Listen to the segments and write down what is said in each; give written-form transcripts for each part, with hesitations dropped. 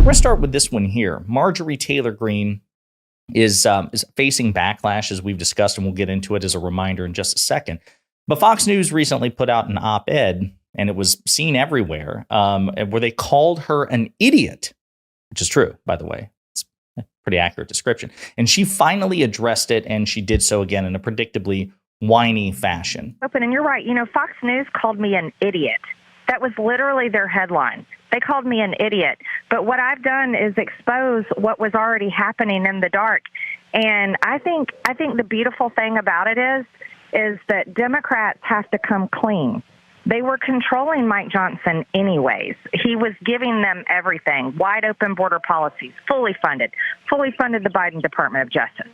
going to start with this one here. Marjorie Taylor Greene is facing backlash, as we've discussed, and we'll get into it as a reminder in just a second. But Fox News recently put out an op-ed, and it was seen everywhere, where they called her an idiot, which is true, by the way. It's a pretty accurate description. And she finally addressed it, and she did so again in a predictably whiny fashion. And you're right. Fox News called me an idiot. That was literally their headline. They called me an idiot. But what I've done is expose what was already happening in the dark. And I think the beautiful thing about it is that Democrats have to come clean. They were controlling Mike Johnson anyways. He was giving them everything, wide open border policies, fully funded the Biden Department of Justice.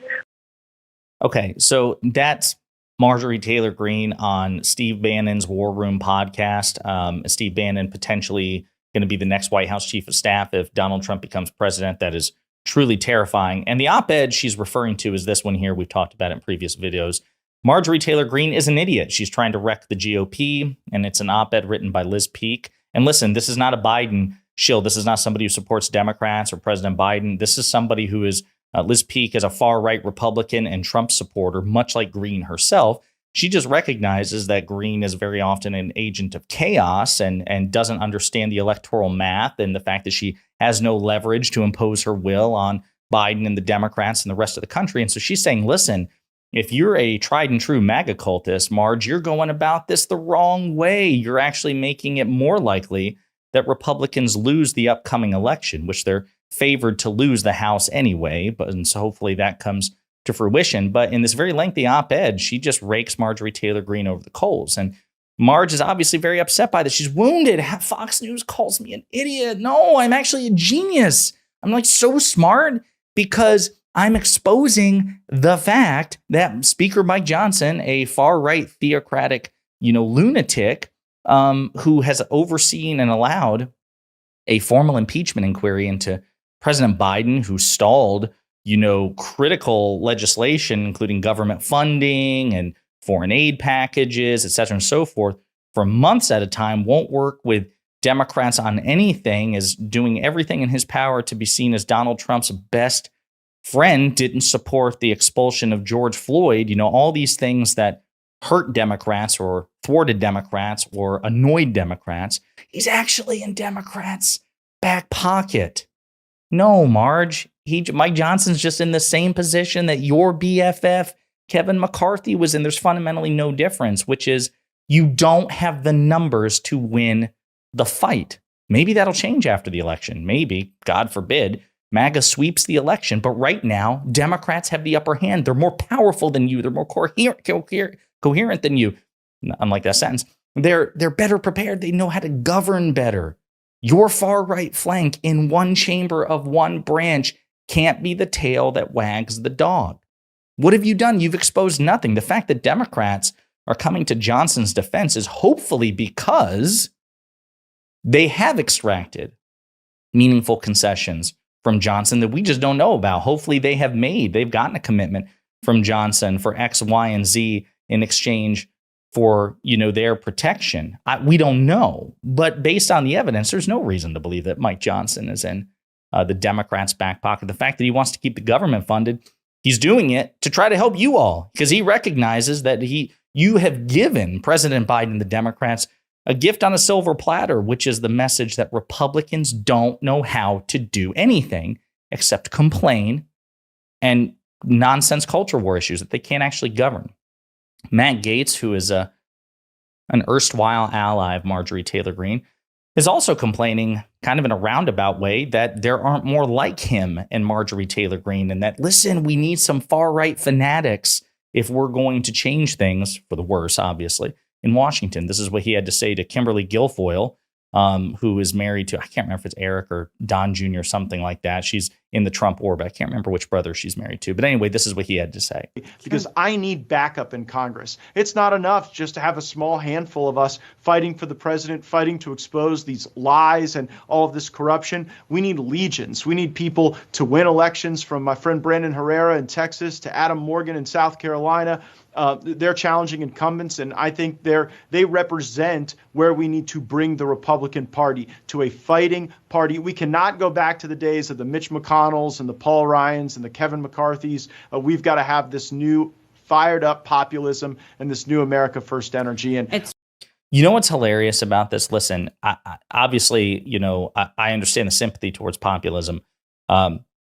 Okay, so that's Marjorie Taylor Greene on Steve Bannon's War Room podcast. Steve Bannon potentially going to be the next White House chief of staff if Donald Trump becomes president. That is truly terrifying. And the op-ed she's referring to is this one here. We've talked about it in previous videos. Marjorie Taylor Greene is an idiot. She's trying to wreck the GOP, and it's an op-ed written by Liz Peek. And listen, this is not a Biden shill. This is not somebody who supports Democrats or President Biden. This is somebody who is Liz Peek is a far-right Republican and Trump supporter, much like Greene herself. She just recognizes that Greene is very often an agent of chaos and doesn't understand the electoral math and the fact that she has no leverage to impose her will on Biden and the Democrats and the rest of the country. And so she's saying, listen, if you're a tried and true MAGA cultist, Marge, you're going about this the wrong way. You're actually making it more likely that Republicans lose the upcoming election, which they're favored to lose the House anyway, and so hopefully that comes to fruition. But in this very lengthy op-ed, she just rakes Marjorie Taylor Greene over the coals. And Marge is obviously very upset by this. She's wounded. Fox News calls me an idiot. No, I'm actually a genius. I'm like so smart because I'm exposing the fact that Speaker Mike Johnson, a far-right theocratic, lunatic, who has overseen and allowed a formal impeachment inquiry into President Biden, who stalled, critical legislation, including government funding and foreign aid packages, et cetera, and so forth, for months at a time, won't work with Democrats on anything, is doing everything in his power to be seen as Donald Trump's best friend, didn't support the expulsion of George Floyd, all these things that hurt Democrats or thwarted Democrats or annoyed Democrats. He's actually in Democrats' back pocket. No, Marge, Mike Johnson's just in the same position that your BFF, Kevin McCarthy, was in. There's fundamentally no difference, which is you don't have the numbers to win the fight. Maybe that'll change after the election. Maybe, God forbid, MAGA sweeps the election. But right now, Democrats have the upper hand. They're more powerful than you. They're more coherent than you. Unlike that sentence. They're better prepared. They know how to govern better. Your far right flank in one chamber of one branch can't be the tail that wags the dog. What have you done? You've exposed nothing. The fact that Democrats are coming to Johnson's defense is hopefully because they have extracted meaningful concessions from Johnson that we just don't know about. Hopefully they've gotten a commitment from Johnson for X, Y, and Z in exchange for, their protection. We don't know. But based on the evidence, there's no reason to believe that Mike Johnson is in the Democrats' back pocket. The fact that he wants to keep the government funded, he's doing it to try to help you all because he recognizes that you have given President Biden, the Democrats, a gift on a silver platter, which is the message that Republicans don't know how to do anything except complain and nonsense culture war issues that they can't actually govern. Matt Gaetz, who is an erstwhile ally of Marjorie Taylor Greene, is also complaining kind of in a roundabout way that there aren't more like him and Marjorie Taylor Greene, and that, listen, we need some far-right fanatics if we're going to change things, for the worse, obviously, in Washington. This is what he had to say to Kimberly Guilfoyle, who is married to, I can't remember if it's Eric or Don Jr., something like that. She's in the Trump orbit. I can't remember which brother she's married to. But anyway, this is what he had to say. Because I need backup in Congress. It's not enough just to have a small handful of us fighting for the president, fighting to expose these lies and all of this corruption. We need legions. We need people to win elections, from my friend Brandon Herrera in Texas to Adam Morgan in South Carolina. They're challenging incumbents, and I think they represent where we need to bring the Republican Party to a fighting party. We cannot go back to the days of the Mitch McConnells and the Paul Ryans and the Kevin McCarthys. We've got to have this new fired up populism and this new America First energy. And you know what's hilarious about this? Listen, obviously, I understand the sympathy towards populism.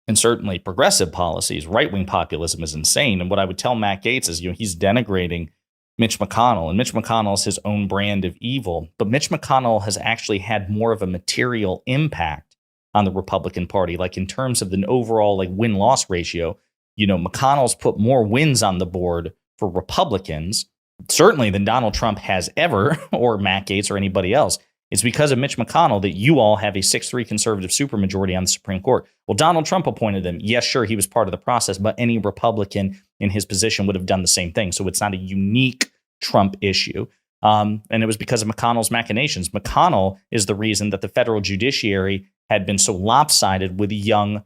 And certainly progressive policies. Right-wing populism is insane. And what I would tell Matt Gaetz is, he's denigrating Mitch McConnell. And Mitch McConnell is his own brand of evil. But Mitch McConnell has actually had more of a material impact on the Republican Party. Like in terms of the overall win-loss ratio, McConnell's put more wins on the board for Republicans, certainly than Donald Trump has ever, or Matt Gaetz or anybody else. It's because of Mitch McConnell that you all have a 6-3 conservative supermajority on the Supreme Court. Well, Donald Trump appointed them. Yes, sure, he was part of the process, but any Republican in his position would have done the same thing. So it's not a unique Trump issue. And it was because of McConnell's machinations. McConnell is the reason that the federal judiciary had been so lopsided with young,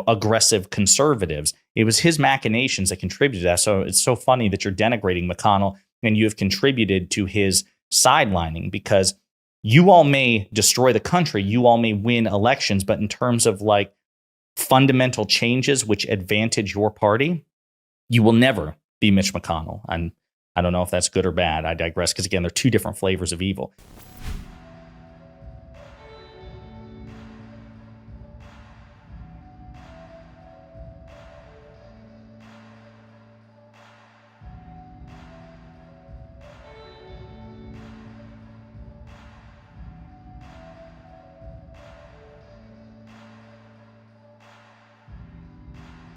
aggressive conservatives. It was his machinations that contributed to that. So it's so funny that you're denigrating McConnell and you have contributed to his sidelining, because you all may destroy the country, you all may win elections, but in terms of fundamental changes which advantage your party, you will never be Mitch McConnell. And I don't know if that's good or bad. I digress, because again, they're two different flavors of evil.